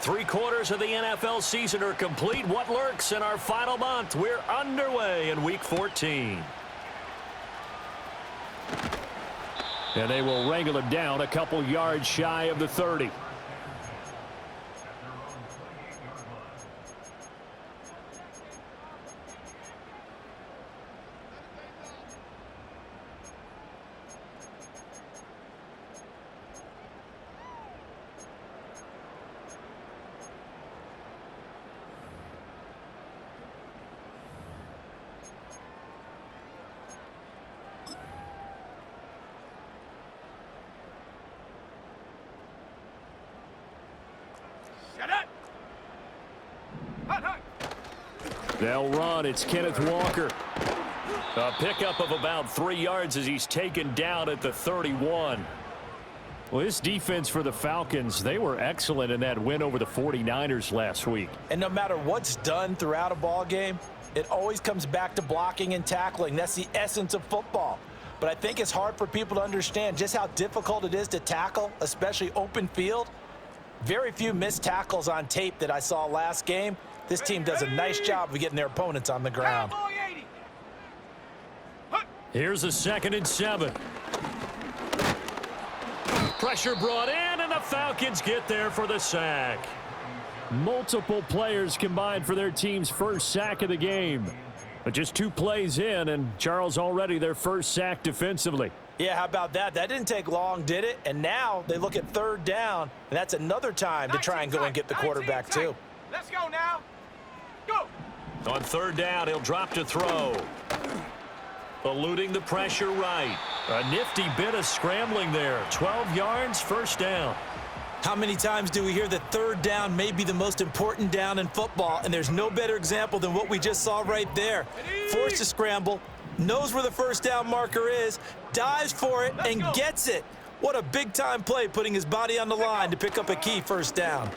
3/4 of the NFL season are complete. What lurks in our final month? We're underway in Week 14. And they will wrangle him down a couple yards shy of the 30. They'll run. It's Kenneth Walker. A pickup of about 3 yards as he's taken down at the 31. Well, this defense for the Falcons, they were excellent in that win over the 49ers last week. And no matter what's done throughout a ball game, it always comes back to blocking and tackling. That's the essence of football. But I think it's hard for people to understand just how difficult it is to tackle, especially open field. Very few missed tackles on tape that I saw last game. This team does a nice job of getting their opponents on the ground. Here's a 2nd and 7. Pressure brought in, and the Falcons get there for the sack. Multiple players combined for their team's first sack of the game. But just 2 plays in, and Charles already their first sack defensively. Yeah, how about that? That didn't take long, did it? And now they look at 3rd down, and that's another time to try and go and get the quarterback too. Let's go now. Go. On 3rd down, he'll drop to throw. Eluding the pressure right. A nifty bit of scrambling there. 12 yards, 1st down. How many times do we hear that 3rd down may be the most important down in football, and there's no better example than what we just saw right there. Forced to scramble, knows where the 1st down marker is, dives for it, and gets it. What a big-time play, putting his body on the line to pick up a key 1st down.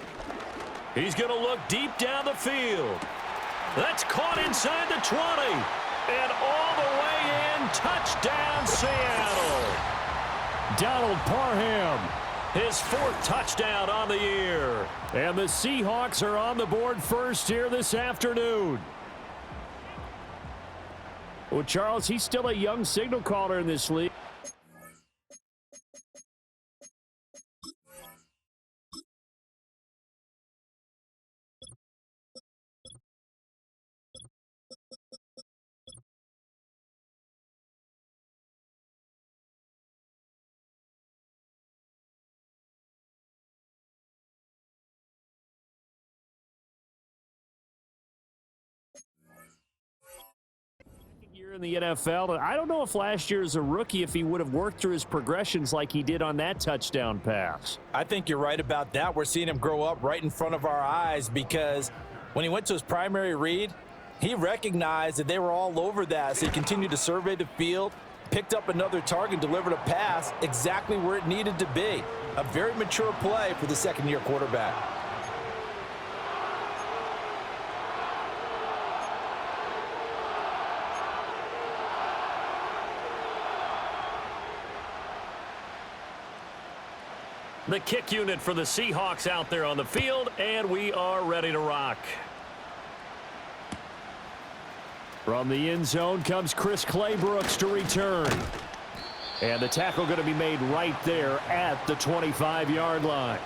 He's going to look deep down the field. That's caught inside the 20. And all the way in, touchdown Seattle. Donald Parham, his 4th touchdown on the year. And the Seahawks are on the board first here this afternoon. Well, Charles, he's still a young signal caller in this league. In the NFL. I don't know if last year as a rookie if he would have worked through his progressions like he did on that touchdown pass. I think you're right about that. We're seeing him grow up right in front of our eyes because when he went to his primary read, he recognized that they were all over that. So he continued to survey the field, picked up another target, delivered a pass exactly where it needed to be. A very mature play for the 2nd-year quarterback. The kick unit for the Seahawks out there on the field, and we are ready to rock. From the end zone comes Chris Claybrooks to return. And the tackle going to be made right there at the 25-yard line.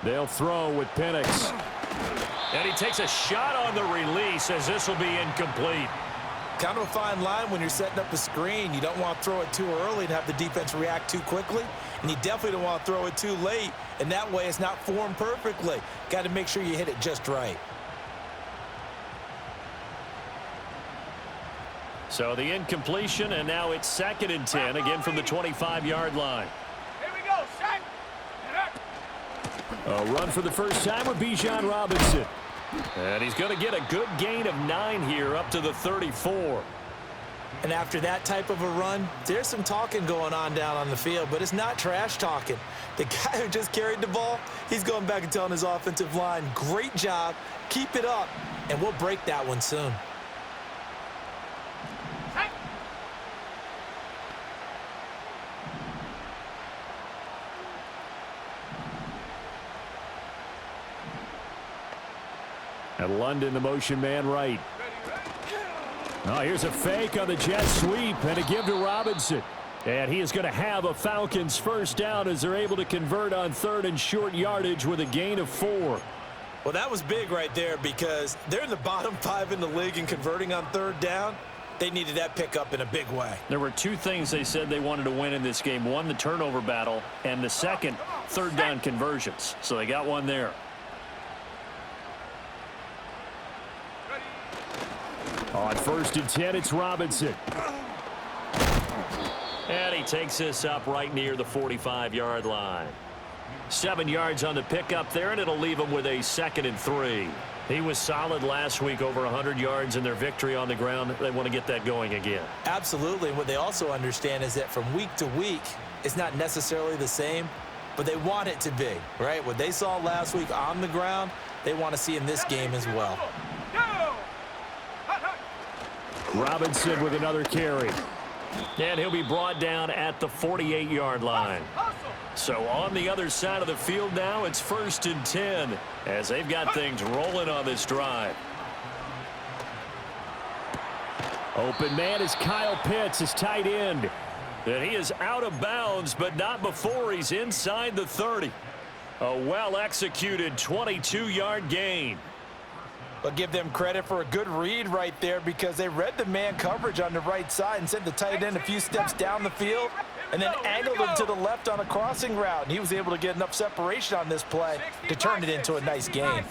They'll throw with Penix. And he takes a shot on the release as this will be incomplete. Kind of a fine line when you're setting up a screen. You don't want to throw it too early and have the defense react too quickly. And you definitely don't want to throw it too late. And that way it's not formed perfectly. Got to make sure you hit it just right. So the incompletion, and now it's 2nd and 10, again from the 25-yard line. Here we go, set. A run for the first time with Bijan Robinson. And he's going to get a good gain of 9 here up to the 34. And after that type of a run, there's some talking going on down on the field, but it's not trash talking. The guy who just carried the ball, he's going back and telling his offensive line, great job, keep it up, and we'll break that one soon. And London, the motion man right. Oh, here's a fake on the jet sweep and a give to Robinson. And he is going to have a Falcons first down as they're able to convert on third and short yardage with a gain of 4. Well, that was big right there because they're in the bottom 5 in the league in converting on third down. They needed that pickup in a big way. There were 2 things they said they wanted to win in this game. One, the turnover battle, and the second, third down conversions. So they got one there. On 1st and 10, it's Robinson. And he takes this up right near the 45-yard line. 7 yards on the pickup there, and it'll leave him with a 2nd and 3. He was solid last week, over 100 yards in their victory on the ground. They want to get that going again. Absolutely. What they also understand is that from week to week, it's not necessarily the same, but they want it to be, right? What they saw last week on the ground, they want to see in this game as well. Robinson with another carry. And he'll be brought down at the 48-yard line. So on the other side of the field now, it's 1st and 10 as they've got things rolling on this drive. Open man is Kyle Pitts, his tight end. And he is out of bounds, but not before he's inside the 30. A well-executed 22-yard gain. But give them credit for a good read right there because they read the man coverage on the right side and sent the tight end a few steps down the field and then angled him to the left on a crossing route. And he was able to get enough separation on this play to turn it into a nice game.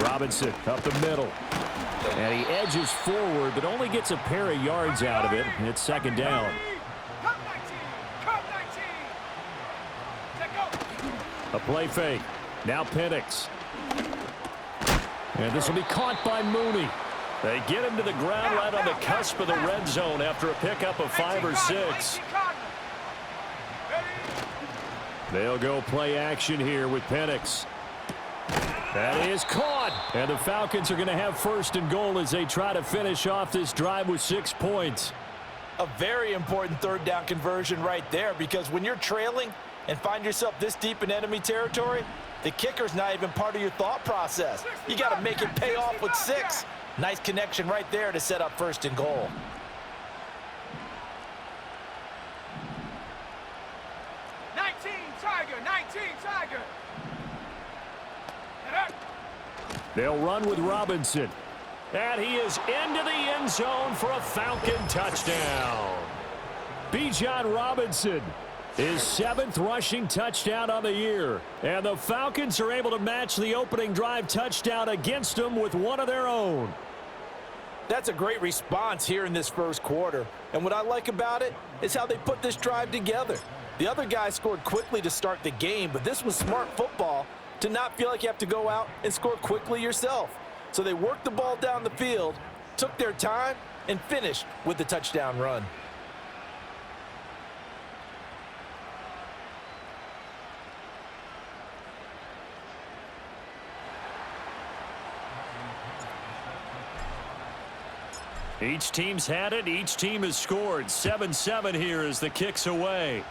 Robinson up the middle. And he edges forward, but only gets a pair of yards out of it. And it's 2nd down. A play fake. Now Penix. And this will be caught by Mooney. They get him to the ground right on the cusp of the red zone after a pickup of 5 or 6. They'll go play action here with Penix. That is caught. And the Falcons are going to have 1st and goal as they try to finish off this drive with 6 points. A very important third down conversion right there because when you're trailing and find yourself this deep in enemy territory, the kicker's not even part of your thought process. You got to make it pay off with 6. Nice connection right there to set up 1st and goal. Tiger. They'll run with Robinson. And he is into the end zone for a Falcon touchdown. Bijan Robinson, his 7th rushing touchdown on the year. And the Falcons are able to match the opening drive touchdown against them with one of their own. That's a great response here in this first quarter. And what I like about it is how they put this drive together. The other guy scored quickly to start the game, but this was smart football to not feel like you have to go out and score quickly yourself. So they worked the ball down the field, took their time, and finished with the touchdown run. Each team's had it. Each team has scored. 7-7 here as the kick's away.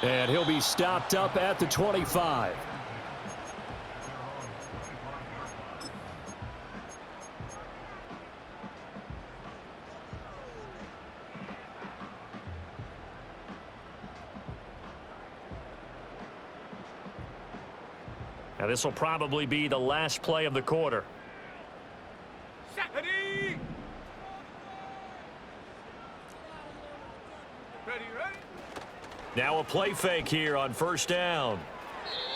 And he'll be stopped up at the 25. Now this will probably be the last play of the quarter. Ready? Now a play fake here on 1st down.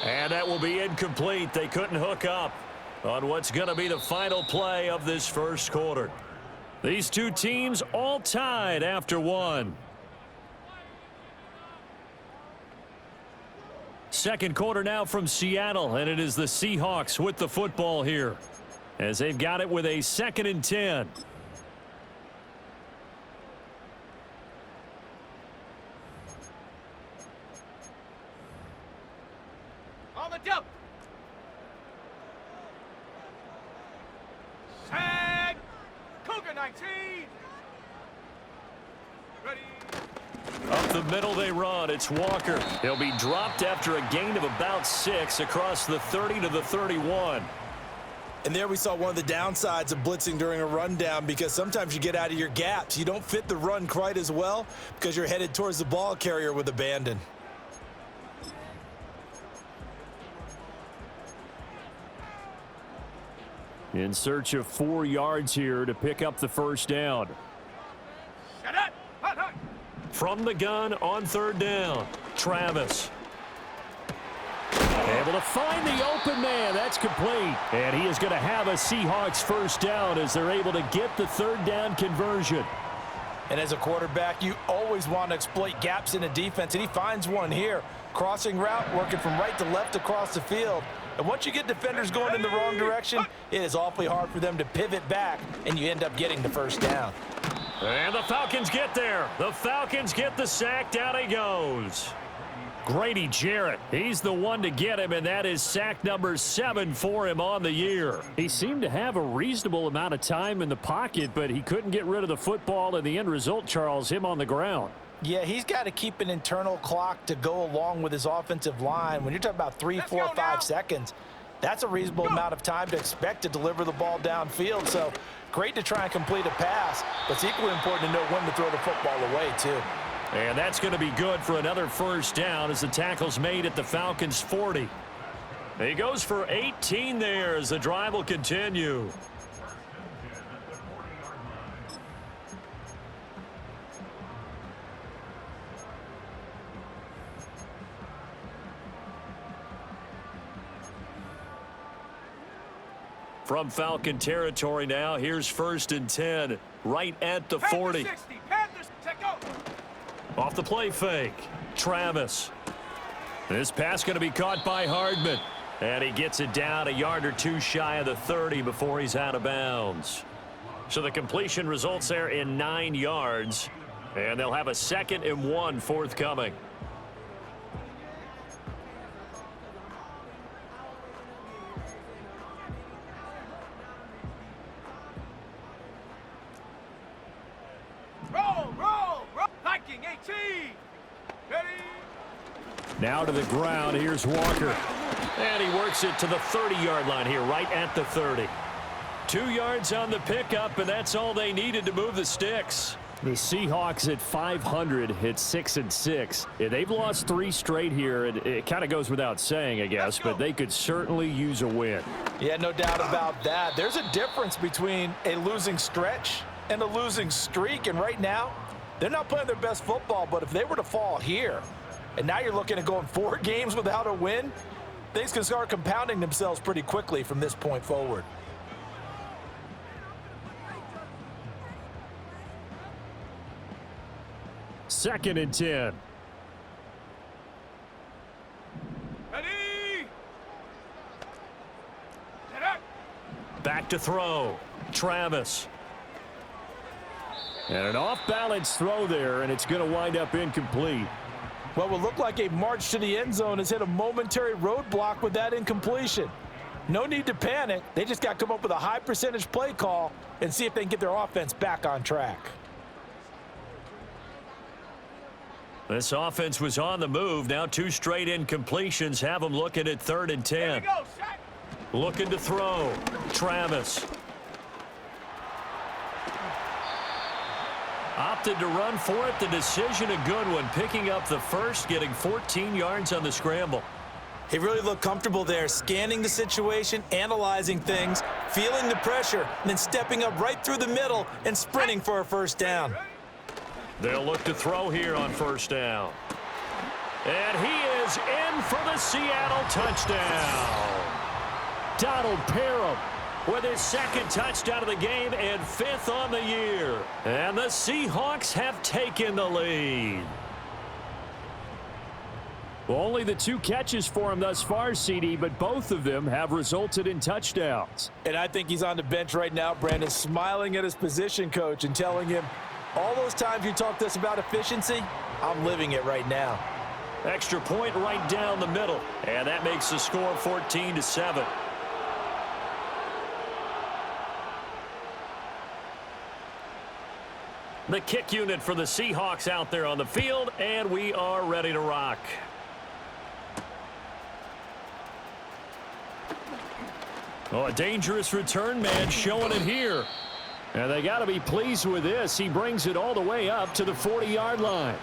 And that will be incomplete. They couldn't hook up on what's going to be the final play of this first quarter. These two teams all tied after one. second quarter now from Seattle, and it is the Seahawks with the football here as they've got it with a 2nd and 10. On the jump. Sag. Cougar 19. Ready. Up the middle they run. It's Walker. He'll be dropped after a gain of about 6 across the 30 to the 31. And there we saw one of the downsides of blitzing during a rundown, because sometimes you get out of your gaps. You don't fit the run quite as well because you're headed towards the ball carrier with abandon. In search of 4 yards here to pick up the first down. Shut up. Hut, hut. From the gun on 3rd down, Travis. Able to find the open man. That's complete. And he is going to have a Seahawks first down as they're able to get the 3rd down conversion. And as a quarterback, you always want to exploit gaps in a defense, and he finds one here. Crossing route, working from right to left across the field. And once you get defenders going in the wrong direction, it is awfully hard for them to pivot back, and you end up getting the first down. And the Falcons get there. The Falcons get the sack. Down he goes. Grady Jarrett, he's the one to get him, and that is sack number 7 for him on the year. He seemed to have a reasonable amount of time in the pocket, but he couldn't get rid of the football, and the end result, Charles, him on the ground. Yeah, he's got to keep an internal clock to go along with his offensive line. When you're talking about 3, 4, 5 seconds, that's a reasonable amount of time to expect to deliver the ball downfield. So great to try and complete a pass, but it's equally important to know when to throw the football away, too. And that's going to be good for another first down as the tackle's made at the Falcons' 40. He goes for 18 there as the drive will continue. From Falcon territory now, here's 1st and 10, right at the 40. Panthers 60. Panthers, check out. Off the play fake, Travis. This pass going to be caught by Hardman. And he gets it down a yard or 2 shy of the 30 before he's out of bounds. So the completion results there in 9 yards. And they'll have a 2nd and 1 forthcoming. Roll, roll, roll. Hiking 18. Ready. Now to the ground. Here's Walker. And he works it to the 30-yard line here, right at the 30. 2 yards on the pickup, and that's all they needed to move the sticks. The Seahawks at 500 hit 6 and 6. Yeah, they've lost 3 straight here, and it kind of goes without saying, I guess, but they could certainly use a win. Yeah, no doubt about that. There's a difference between a losing stretch and a losing streak, and right now, they're not playing their best football, but if they were to fall here, and now you're looking at going 4 games without a win, things can start compounding themselves pretty quickly from this point forward. Second and 10. Ready. Set up. Back to throw. Travis. And an off-balance throw there, and it's going to wind up incomplete. What will look like a march to the end zone has hit a momentary roadblock with that incompletion. No need to panic. They just got to come up with a high percentage play call and see if they can get their offense back on track. This offense was on the move. Now 2 straight incompletions have them looking at 3rd and 10. Here we go, Shaq. Looking to throw. Travis. Opted to run for it. The decision a good one. Picking up the first, getting 14 yards on the scramble. He really looked comfortable there, scanning the situation, analyzing things, feeling the pressure, and then stepping up right through the middle and sprinting for a first down. They'll look to throw here on first down. And he is in for the Seattle touchdown. Donald Parham with his 2nd touchdown of the game and 5th on the year. And the Seahawks have taken the lead. Well, only the 2 catches for him thus far, CD, but both of them have resulted in touchdowns. And I think he's on the bench right now, Brandon, smiling at his position coach and telling him, all those times you talked to us about efficiency, I'm living it right now. Extra point right down the middle, and that makes the score 14-7. The kick unit for the Seahawks out there on the field, and we are ready to rock. Oh, a dangerous return man showing it here. And they got to be pleased with this. He brings it all the way up to the 40-yard line.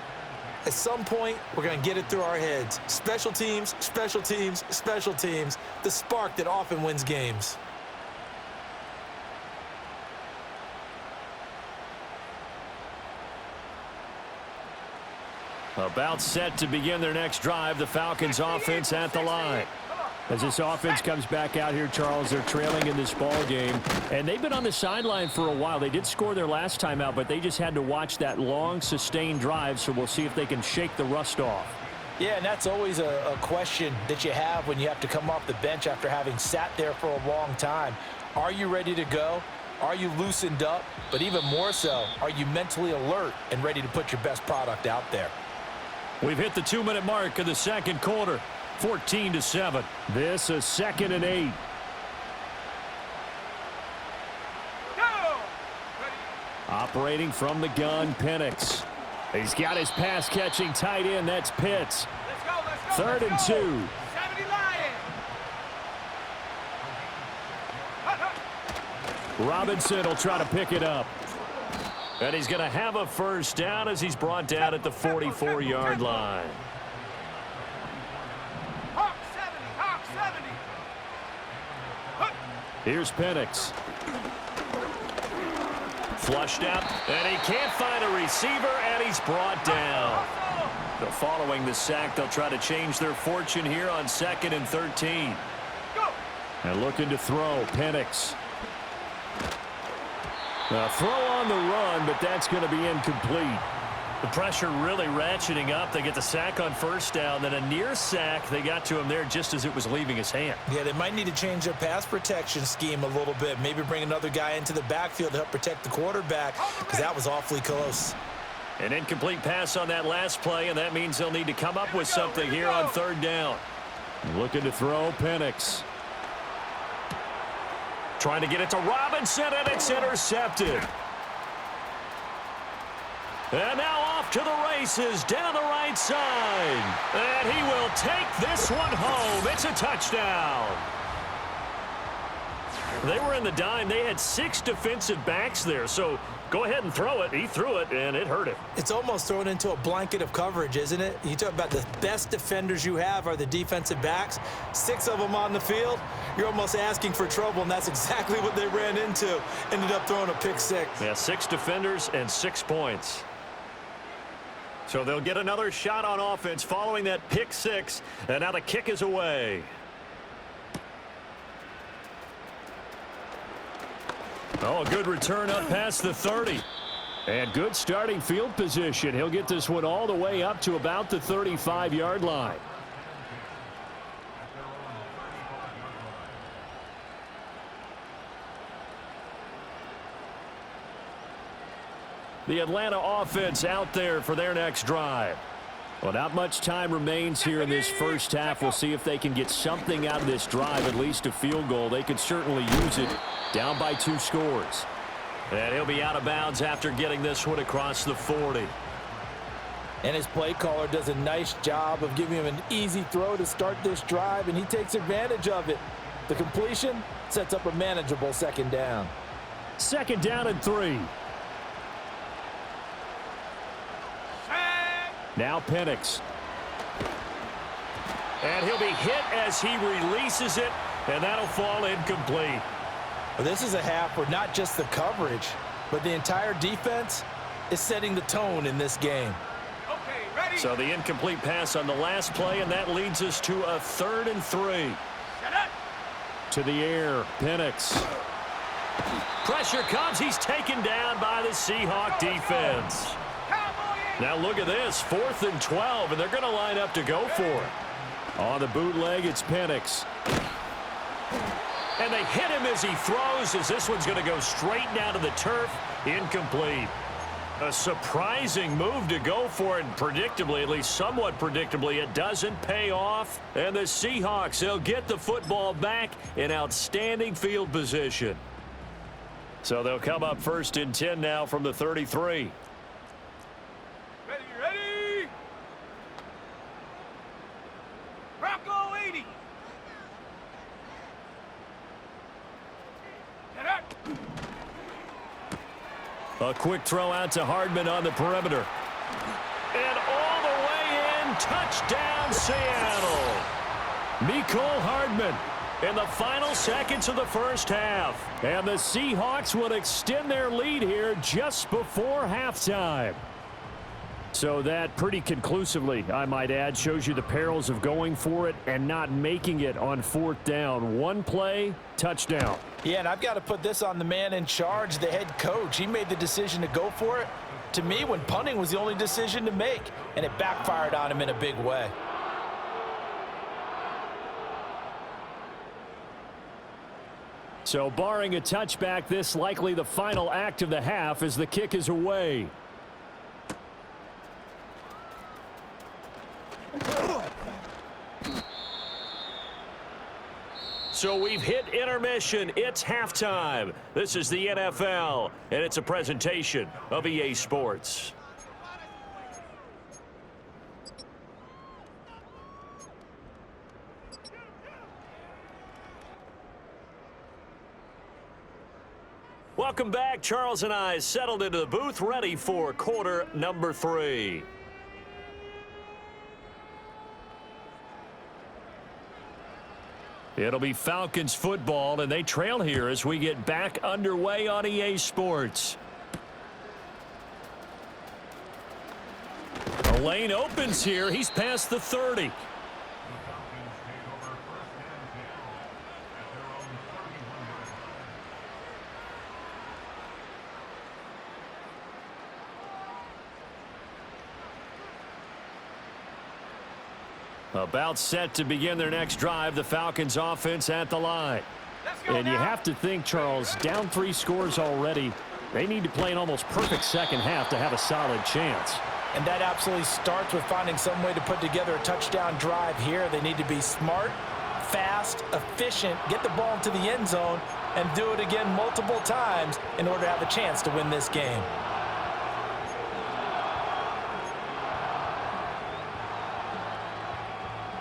At some point, we're going to get it through our heads. Special teams, special teams, special teams. The spark that often wins games. About set to begin their next drive. The Falcons offense at the line. As this offense comes back out here, Charles, they're trailing in this ball game. And they've been on the sideline for a while. They did score their last time out, but they just had to watch that long, sustained drive. So we'll see if they can shake the rust off. Yeah, and that's always a question that you have when you have to come off the bench after having sat there for a long time. Are you ready to go? Are you loosened up? But even more so, are you mentally alert and ready to put your best product out there? We've hit the 2-minute mark of the second quarter. 14-7. This is 2nd and 8. Go! Operating from the gun, Penix. He's got his pass-catching tight end. That's Pitts. Let's go, 3rd and 2. 70 Lions! Robinson will try to pick it up. And he's going to have a first down as he's brought down at the 44-yard line. Hawk 70, Hawk 70. Here's Penix. Flushed out, and he can't find a receiver, and he's brought down. So following the sack, they'll try to change their fortune here on 2nd and 13. Go! And looking to throw, Penix. A throw on the run, but that's going to be incomplete. The pressure really ratcheting up. They get the sack on first down, then a near sack. They got to him there just as it was leaving his hand. Yeah, they might need to change their pass protection scheme a little bit. Maybe bring another guy into the backfield to help protect the quarterback, because that was awfully close. An incomplete pass on that last play, and that means they'll need to come up with something here on 3rd down. Looking to throw, Penix. Trying to get it to Robinson, and it's intercepted. And now off to the races down the right side. And he will take this one home. It's a touchdown. They were in the dime. They had 6 defensive backs there, so go ahead and throw it. He threw it, and it hurt him. It's almost thrown into a blanket of coverage, isn't it? You talk about the best defenders you have are the defensive backs. 6 of them on the field. You're almost asking for trouble, and that's exactly what they ran into. Ended up throwing a pick 6. Yeah, 6 defenders and 6 points. So they'll get another shot on offense following that pick 6, and now the kick is away. Oh, a good return up past the 30. And good starting field position. He'll get this one all the way up to about the 35-yard line. The Atlanta offense out there for their next drive. Well, not much time remains here in this first half. We'll see if they can get something out of this drive, at least a field goal. They could certainly use it. Down by 2 scores. And he'll be out of bounds after getting this one across the 40. And his play caller does a nice job of giving him an easy throw to start this drive, and he takes advantage of it. The completion sets up a manageable 2nd down. 2nd down and 3. Now Penix. And he'll be hit as he releases it, and that'll fall incomplete. Well, this is a half where not just the coverage, but the entire defense is setting the tone in this game. Okay, ready? So the incomplete pass on the last play, and that leads us to a 3rd and 3. Shut up. To the air, Penix. Pressure comes. He's taken down by the Seahawk defense. Cowboy in. Now look at this, 4th and 12, and they're going to line up to go for it. On the bootleg, it's Penix. And they hit him as he throws, as this one's going to go straight down to the turf. Incomplete. A surprising move to go for it, and predictably, at least somewhat predictably, it doesn't pay off. And the Seahawks, they'll get the football back in outstanding field position. So they'll come up 1st and 10 now from the 33. Ready. Bronco 80. Get up. A quick throw out to Hardman on the perimeter. And all the way in, touchdown Seattle. Mecole Hardman in the final seconds of the first half. And the Seahawks will extend their lead here just before halftime. So that pretty conclusively, I might add, shows you the perils of going for it and not making it on 4th down. One play, touchdown. Yeah, and I've got to put this on the man in charge, the head coach. He made the decision to go for it. To me, when punting was the only decision to make, and it backfired on him in a big way. So barring a touchback, this likely the final act of the half as the kick is away. So we've hit intermission. It's halftime. This is the NFL, and it's a presentation of EA Sports. Welcome back. Charles and I settled into the booth, ready for quarter number 3. It'll be Falcons football, and they trail here as we get back underway on EA Sports. A lane opens here. He's past the 30. About set to begin their next drive, the Falcons offense at the line. And you have to think, Charles, down 3 scores already. They need to play an almost perfect second half to have a solid chance. And that absolutely starts with finding some way to put together a touchdown drive here. They need to be smart, fast, efficient, get the ball into the end zone, and do it again multiple times in order to have a chance to win this game.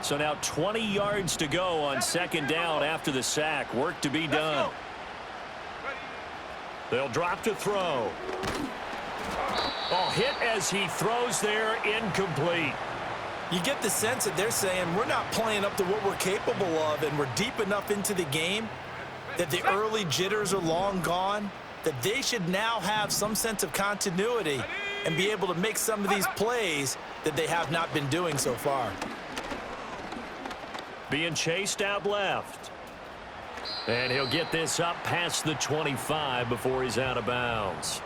So now 20 yards to go on 2nd down after the sack. Work to be done. They'll drop to throw. Oh, hit as he throws there, incomplete. You get the sense that they're saying we're not playing up to what we're capable of, and we're deep enough into the game that the early jitters are long gone, that they should now have some sense of continuity and be able to make some of these plays that they have not been doing so far. Being chased out left. And he'll get this up past the 25 before he's out of bounds.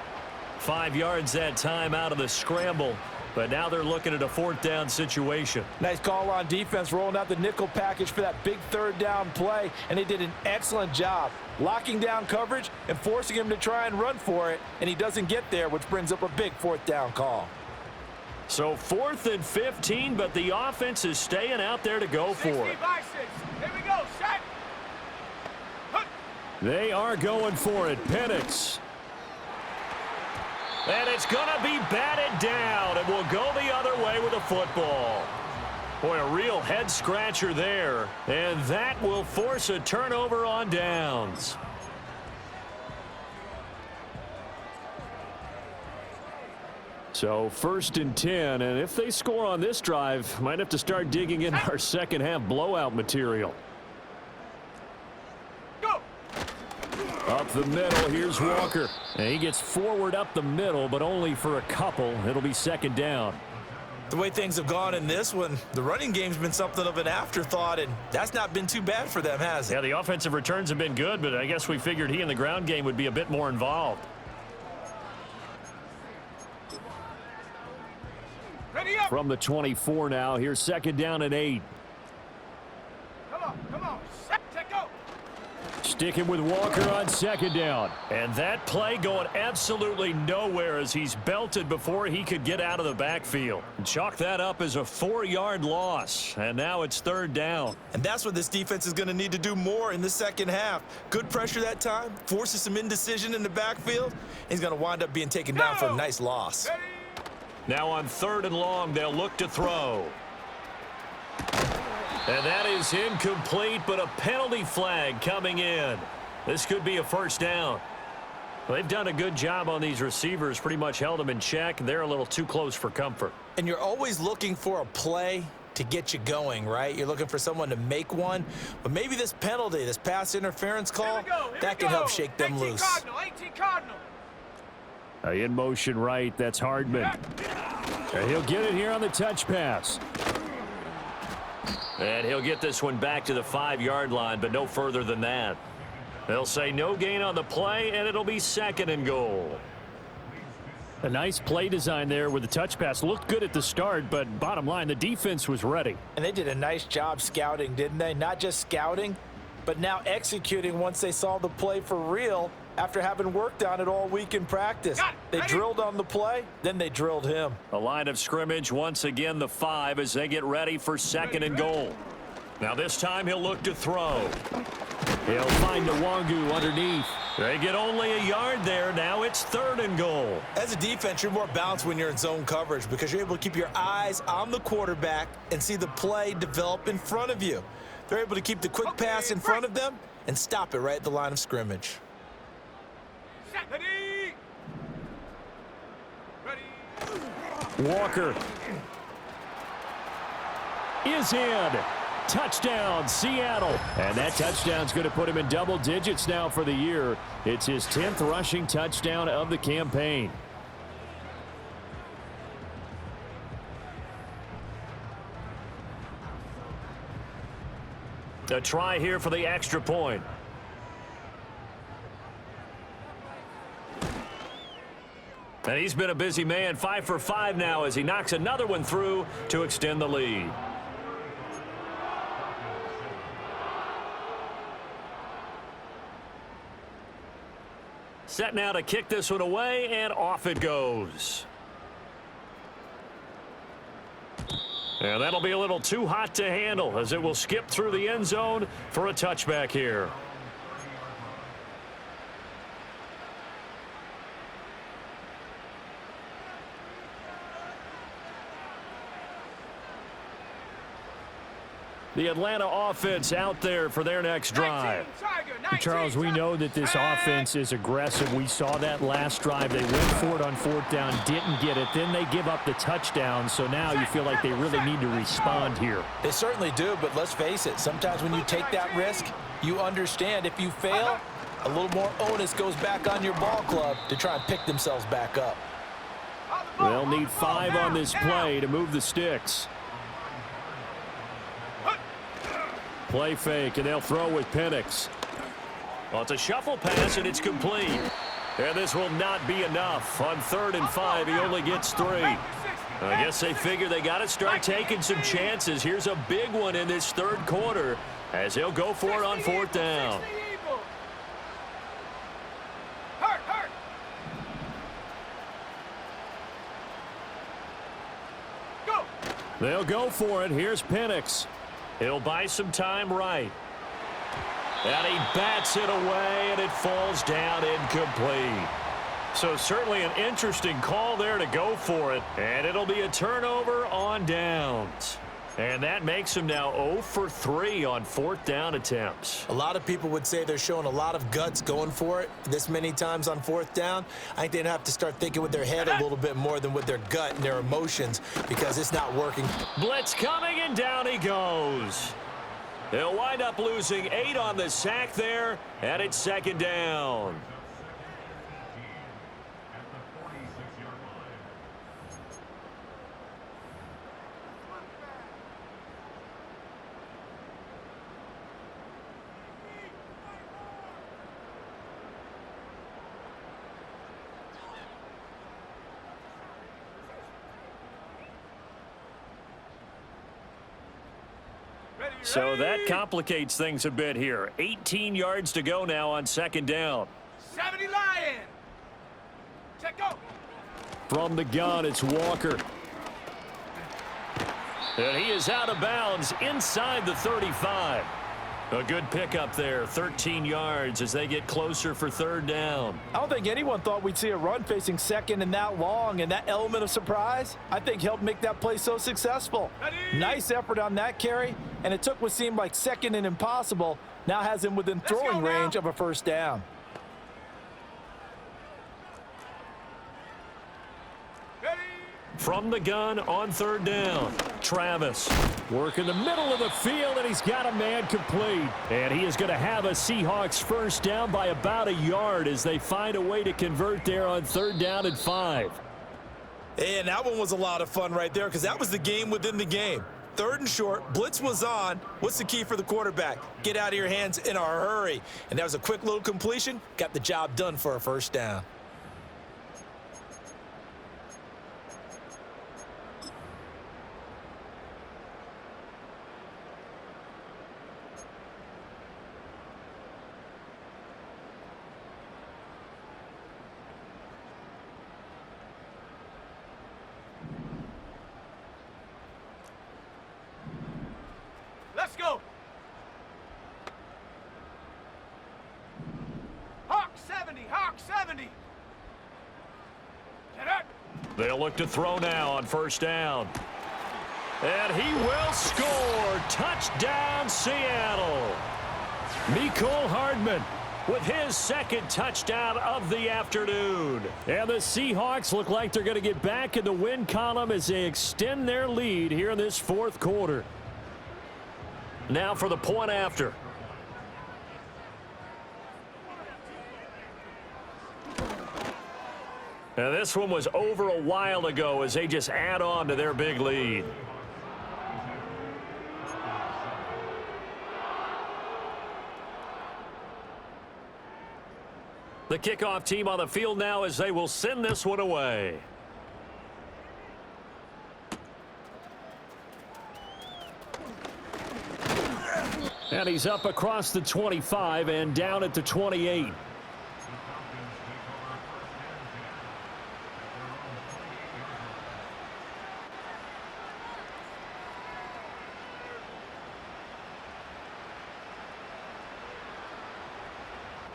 5 yards that time out of the scramble. But now they're looking at a 4th down situation. Nice call on defense, rolling out the nickel package for that big 3rd down play. And they did an excellent job locking down coverage and forcing him to try and run for it. And he doesn't get there, which brings up a big 4th down call. So 4th and 15, but the offense is staying out there to go for it. 60-by-6. Here we go, shot. They are going for it. Penix. And it's going to be batted down, and we'll go the other way with the football. Boy, a real head-scratcher there, and that will force a turnover on downs. So 1st and 10, and if they score on this drive, might have to start digging in our second half blowout material. Go. Up the middle, here's Walker. And he gets forward up the middle, but only for a couple. It'll be 2nd down. The way things have gone in this one, the running game's been something of an afterthought, and that's not been too bad for them, has it? Yeah, the offensive returns have been good, but I guess we figured he in the ground game would be a bit more involved. Ready up. From the 24 now, here's 2nd down and 8. Come on, set, go. Sticking with Walker on second down. And that play going absolutely nowhere as he's belted before he could get out of the backfield. Chalk that up as a 4-yard loss. And now it's third down. And that's what this defense is going to need to do more in the second half. Good pressure that time, forces some indecision in the backfield. He's going to wind up being taken down for a nice loss. Ready. Now on 3rd and long, they'll look to throw. And that is incomplete, but a penalty flag coming in. This could be a first down. They've done a good job on these receivers, pretty much held them in check. They're a little too close for comfort. And you're always looking for a play to get you going, right? You're looking for someone to make one. But maybe this penalty, this pass interference call, that can help shake them loose. 18 Cardinal. In motion right, that's Hardman. And he'll get it here on the touch pass. And he'll get this one back to the 5-yard line, but no further than that. They'll say no gain on the play, and it'll be 2nd and goal. A nice play design there with the touch pass. Looked good at the start, but bottom line, the defense was ready. And they did a nice job scouting, didn't they? Not just scouting, but now executing once they saw the play for real after having worked on it all week in practice. They drilled on the play, then they drilled him. A line of scrimmage, once again the 5 as they get ready for 2nd and goal. Now this time he'll look to throw. He'll find Nwangu underneath. They get only a yard there. Now it's 3rd and goal. As a defense, you're more balanced when you're in zone coverage because you're able to keep your eyes on the quarterback and see the play develop in front of you. They're able to keep the quick pass in front of them and stop it right at the line of scrimmage. Ready. Ready. Walker is in. Touchdown, Seattle. And that touchdown's going to put him in double digits now for the year. It's his 10th rushing touchdown of the campaign. A try here for the extra point. And he's been a busy man, 5 for 5 now as he knocks another one through to extend the lead. Set now to kick this one away, and off it goes. And that'll be a little too hot to handle as it will skip through the end zone for a touchback here. The Atlanta offense out there for their next drive. 19, Charles, we know that this offense is aggressive. We saw that last drive. They went for it on 4th down, didn't get it. Then they give up the touchdown. So now you feel like they really need to respond here. They certainly do, but let's face it. Sometimes when you take that risk, you understand if you fail, a little more onus goes back on your ball club to try and pick themselves back up. They'll need 5 on this play to move the sticks. Play fake, and they'll throw with Penix. Well, it's a shuffle pass, and it's complete. And this will not be enough. On 3rd and 5, he only gets 3. I guess they figure they got to start taking some chances. Here's a big one in this 3rd quarter as he'll go for it on 4th down. Hurt. Go. They'll go for it. Here's Penix. He'll buy some time right. And he bats it away, and it falls down incomplete. So certainly an interesting call there to go for it. And it'll be a turnover on downs. And that makes him now 0 for 3 on 4th down attempts. A lot of people would say they're showing a lot of guts going for it this many times on 4th down. I think they'd have to start thinking with their head a little bit more than with their gut and their emotions because it's not working. Blitz coming, and down he goes. They'll wind up losing 8 on the sack there, and it's 2nd down. Ready. So that complicates things a bit here. 18 yards to go now on second down. 70 Lion. Check go. From the gun, it's Walker. And he is out of bounds inside the 35. A good pickup there, 13 yards as they get closer for third down. I don't think anyone thought we'd see a run facing second and that long, and that element of surprise, I think, helped make that play so successful. Ready? Nice effort on that carry, and it took what seemed like second and impossible, now has him within throwing range of a first down. From the gun on third down, Travis work in the middle of the field, and he's got a man complete. And he is going to have a Seahawks first down by about a yard as they find a way to convert there on third down and 5. And that one was a lot of fun right there because that was the game within the game. Third and short, blitz was on. What's the key for the quarterback? Get out of your hands in a hurry. And that was a quick little completion. Got the job done for a first down. Let's go. Hawk 70. Hawk 70. Get up. They'll look to throw now on first down. And he will score. Touchdown, Seattle. Mecole Hardman with his second touchdown of the afternoon. And the Seahawks look like they're going to get back in the win column as they extend their lead here in this fourth quarter. Now for the point after. Now this one was over a while ago as they just add on to their big lead. The kickoff team on the field now as they will send this one away. And he's up across the 25 and down at the 28.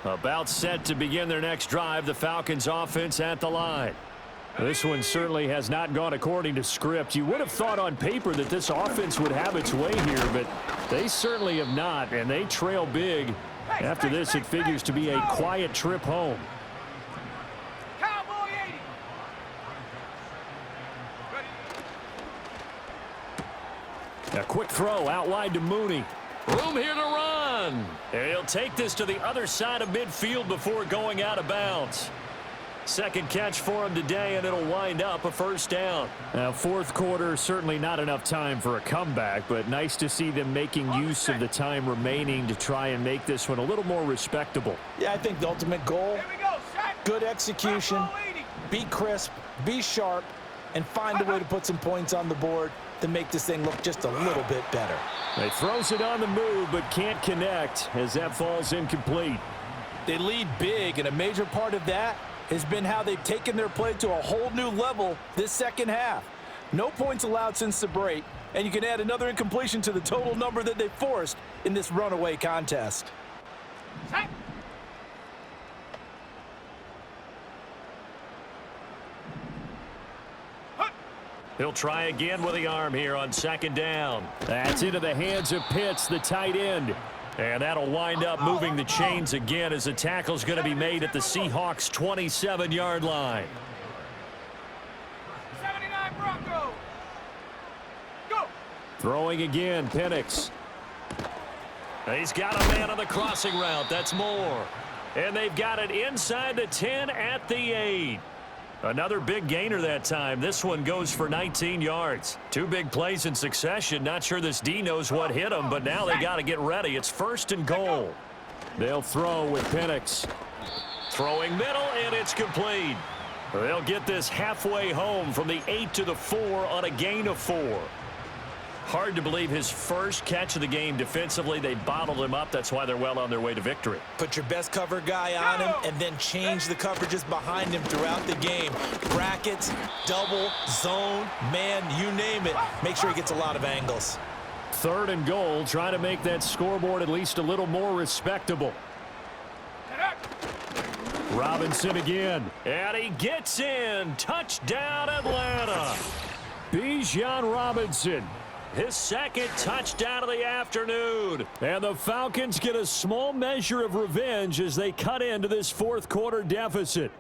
About set to begin their next drive, the Falcons offense at the line. This one certainly has not gone according to script. You would have thought on paper that this offense would have its way here, but they certainly have not, and they trail big. After this, it figures to be a quiet trip home. Cowboy 80. A quick throw out wide to Mooney. Room here to run. And he'll take this to the other side of midfield before going out of bounds. Second catch for him today, and it'll wind up a first down. Now, fourth quarter, certainly not enough time for a comeback, but nice to see them making use of the time remaining to try and make this one a little more respectable. Yeah, I think the ultimate goal, Here we go. Set. good execution, Cowboy 80. be crisp, be sharp, and find a way to put some points on the board to make this thing look just a little bit better. He throws it on the move, but can't connect as that falls incomplete. They lead big, and a major part of that has been how they've taken their play to a whole new level this second half. No points allowed since the break, and you can add another incompletion to the total number that they forced in this runaway contest. Set. He'll try again with the arm here on second down. That's into the hands of Pitts, the tight end. And that'll wind up moving the chains again as the tackle's going to be made at the Seahawks' 27-yard line. 79 Bronco. Go. Throwing again, Penix. He's got a man on the crossing route. That's Moore. And they've got it inside the 10 at the 8. Another big gainer that time. This one goes for 19 yards. Two big plays in succession. Not sure this D knows what hit him, but now they got to get ready. It's first and goal. They'll throw with Penix. Throwing middle, and it's complete. They'll get this halfway home from the 8 to the 4 on a gain of 4. Hard to believe his first catch of the game defensively. They bottled him up. That's why they're well on their way to victory. Put your best cover guy on him and then change the coverages behind him throughout the game. Brackets, double, zone, man, you name it. Make sure he gets a lot of angles. 3rd and goal, trying to make that scoreboard at least a little more respectable. Robinson again. And he gets in. Touchdown, Atlanta. Bijan Robinson. His 2nd touchdown of the afternoon. And the Falcons get a small measure of revenge as they cut into this 4th quarter deficit.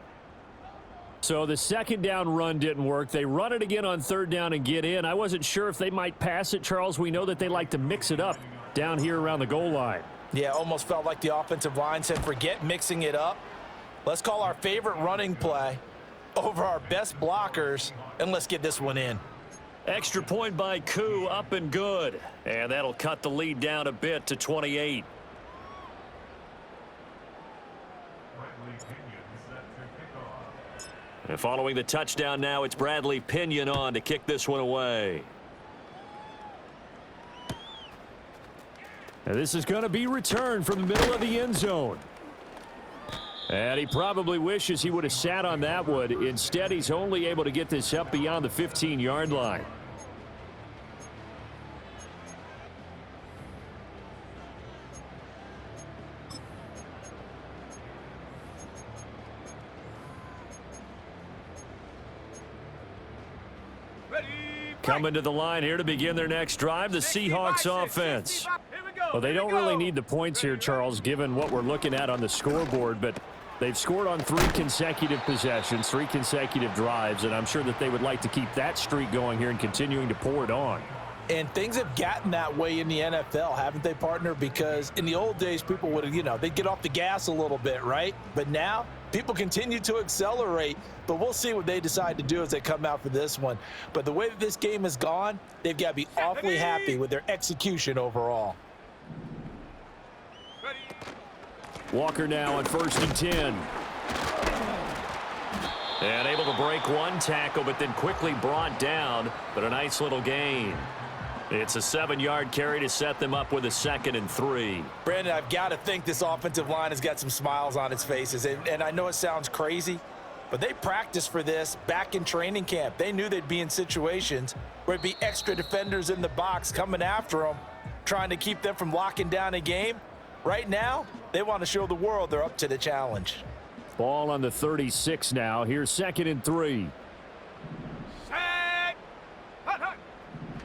So the 2nd down run didn't work. They run it again on 3rd down and get in. I wasn't sure if they might pass it, Charles. We know that they like to mix it up down here around the goal line. Yeah, almost felt like the offensive line said, forget mixing it up. Let's call our favorite running play over our best blockers, and let's get this one in. Extra point by Koo, up and good. And that'll cut the lead down a bit to 28. And following the touchdown now, it's Bradley Pinion on to kick this one away. And this is going to be returned from the middle of the end zone. And he probably wishes he would have sat on that one. Instead, he's only able to get this up beyond the 15-yard line. Coming to the line here to begin their next drive, the Seahawks offense. Well, they don't really need the points here, Charles, given what we're looking at on the scoreboard, but they've scored on 3 consecutive possessions, 3 consecutive drives, and I'm sure that they would like to keep that streak going here and continuing to pour it on. And things have gotten that way in the NFL, haven't they, partner? Because in the old days, people would, they'd get off the gas a little bit, right? But now, people continue to accelerate. But we'll see what they decide to do as they come out for this one. But the way that this game has gone, they've got to be awfully happy with their execution overall. Walker now on 1st and 10. And able to break one tackle, but then quickly brought down. But a nice little gain. It's a 7-yard carry to set them up with a 2nd and 3. Brandon, I've got to think this offensive line has got some smiles on its faces. And I know it sounds crazy, but they practiced for this back in training camp. They knew they'd be in situations where it'd be extra defenders in the box coming after them, trying to keep them from locking down a game. Right now, they want to show the world they're up to the challenge. Ball on the 36 now. Here's 2nd and 3.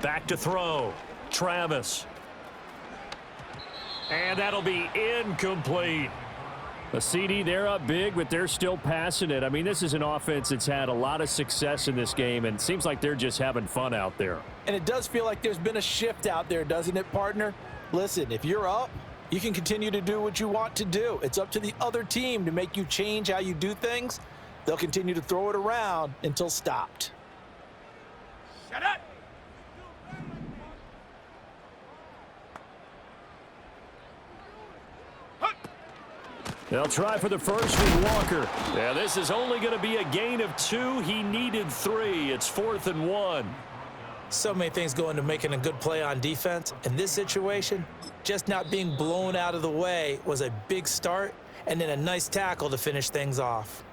Back to throw. Travis. And that'll be incomplete. A CD, they're up big, but they're still passing it. I mean, this is an offense that's had a lot of success in this game, and it seems like they're just having fun out there. And it does feel like there's been a shift out there, doesn't it, partner? Listen, if you're up, you can continue to do what you want to do. It's up to the other team to make you change how you do things. They'll continue to throw it around until stopped. Shut up! They'll try for the first with Walker. Yeah, this is only going to be a gain of 2. He needed 3. It's 4th and 1. So many things go into making a good play on defense. In this situation, just not being blown out of the way was a big start, and then a nice tackle to finish things off.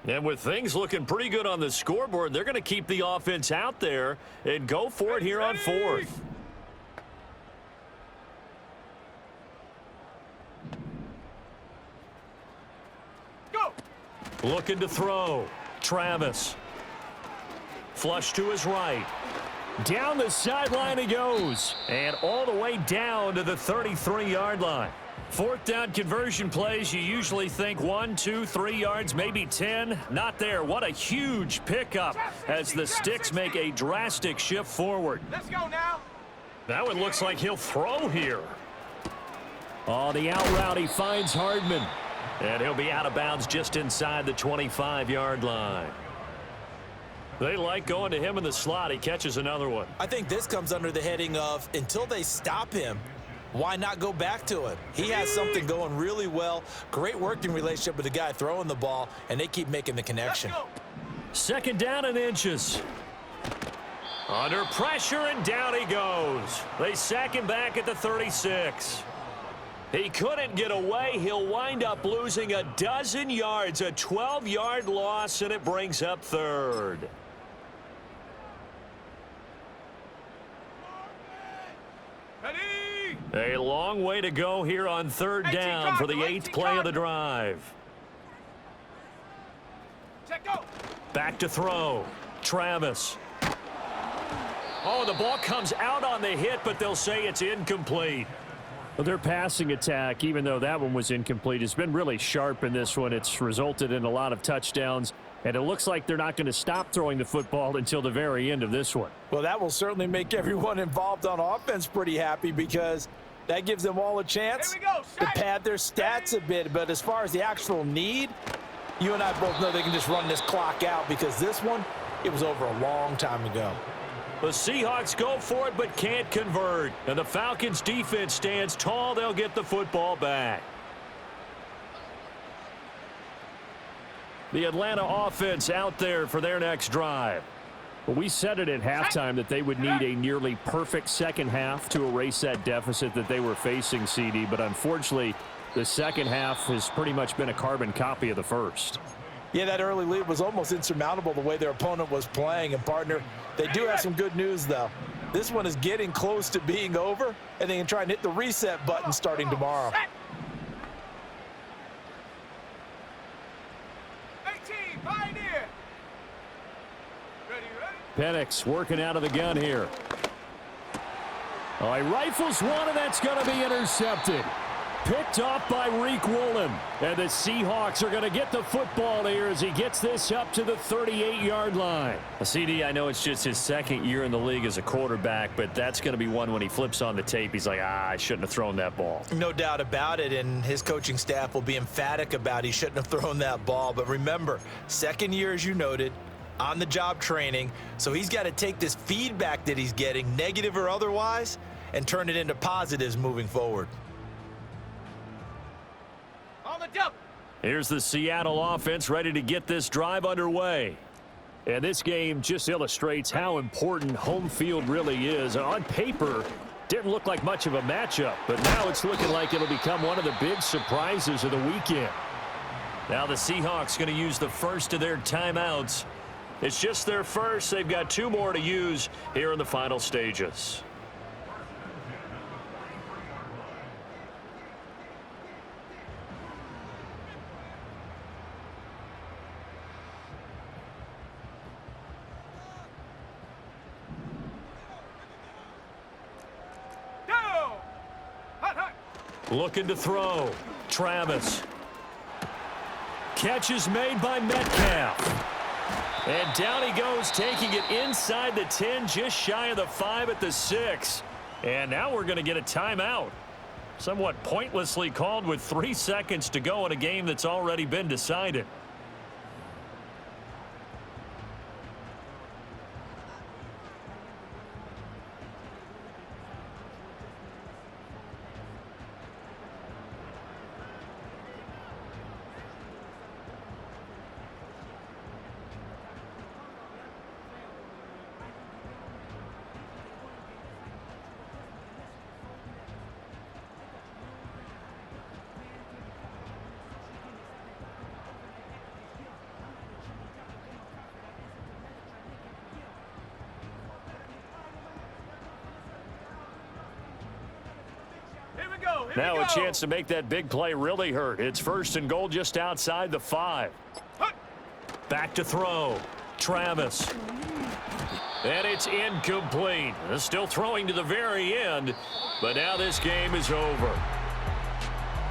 And with things looking pretty good on the scoreboard, they're going to keep the offense out there and go for it here on 4th. Go! Looking to throw. Travis. Flush to his right. Down the sideline he goes. And all the way down to the 33-yard line. 4th down conversion plays, you usually think 1, 2, 3 yards, maybe 10. Not there. What a huge pickup as the Sticks make a drastic shift forward. Let's go now. That one looks like he'll throw here. Oh, the out route, he finds Hardman. And he'll be out of bounds just inside the 25-yard line. They like going to him in the slot. He catches another one. I think this comes under the heading of until they stop him, why not go back to it? He has something going really well. Great working relationship with the guy throwing the ball, and they keep making the connection. Second down and inches. Under pressure, and down he goes. They sack him back at the 36. He couldn't get away. He'll wind up losing a dozen yards, a 12-yard loss, and it brings up third. Ready? A long way to go here on third down for the 8th play of the drive. Check go. Back to throw. Travis. Oh, the ball comes out on the hit, but they'll say it's incomplete. Well, their passing attack, even though that one was incomplete, has been really sharp in this one. It's resulted in a lot of touchdowns, and it looks like they're not going to stop throwing the football until the very end of this one. Well, that will certainly make everyone involved on offense pretty happy because that gives them all a chance to pad their stats a bit. But as far as the actual need, you and I both know they can just run this clock out because this one, it was over a long time ago. The Seahawks go for it but can't convert. And the Falcons defense stands tall. They'll get the football back. The Atlanta offense out there for their next drive. Well, we said it at halftime that they would need a nearly perfect second half to erase that deficit that they were facing, CD. But unfortunately, the second half has pretty much been a carbon copy of the first. Yeah, that early lead was almost insurmountable the way their opponent was playing. And, partner, they do have some good news, though. This one is getting close to being over, and they can try and hit the reset button starting tomorrow. 18, Pioneer. Ready, ready? Penix working out of the gun here. Oh, he rifles one, and that's going to be intercepted. Picked off by Reek Woolen. And the Seahawks are going to get the football here as he gets this up to the 38-yard line. CD, I know it's just his second year in the league as a quarterback, but that's going to be one when he flips on the tape. He's like, I shouldn't have thrown that ball. No doubt about it, and his coaching staff will be emphatic about he shouldn't have thrown that ball. But remember, second year, as you noted, on-the-job training, so he's got to take this feedback that he's getting, negative or otherwise, and turn it into positives moving forward. Here's the Seattle offense ready to get this drive underway. And this game just illustrates how important home field really is. On paper, didn't look like much of a matchup, but now it's looking like it'll become one of the big surprises of the weekend. Now the Seahawks going to use the first of their timeouts. It's just their first. They've got 2 more to use here in the final stages. Looking to throw. Travis. Catch is made by Metcalf. And down he goes, taking it inside the 10, just shy of the 5 at the 6. And now we're going to get a timeout. Somewhat pointlessly called with 3 seconds to go in a game that's already been decided. Now a chance to make that big play really hurt. It's 1st and goal just outside the 5. Back to throw. Travis. And it's incomplete. Still throwing to the very end, but now this game is over.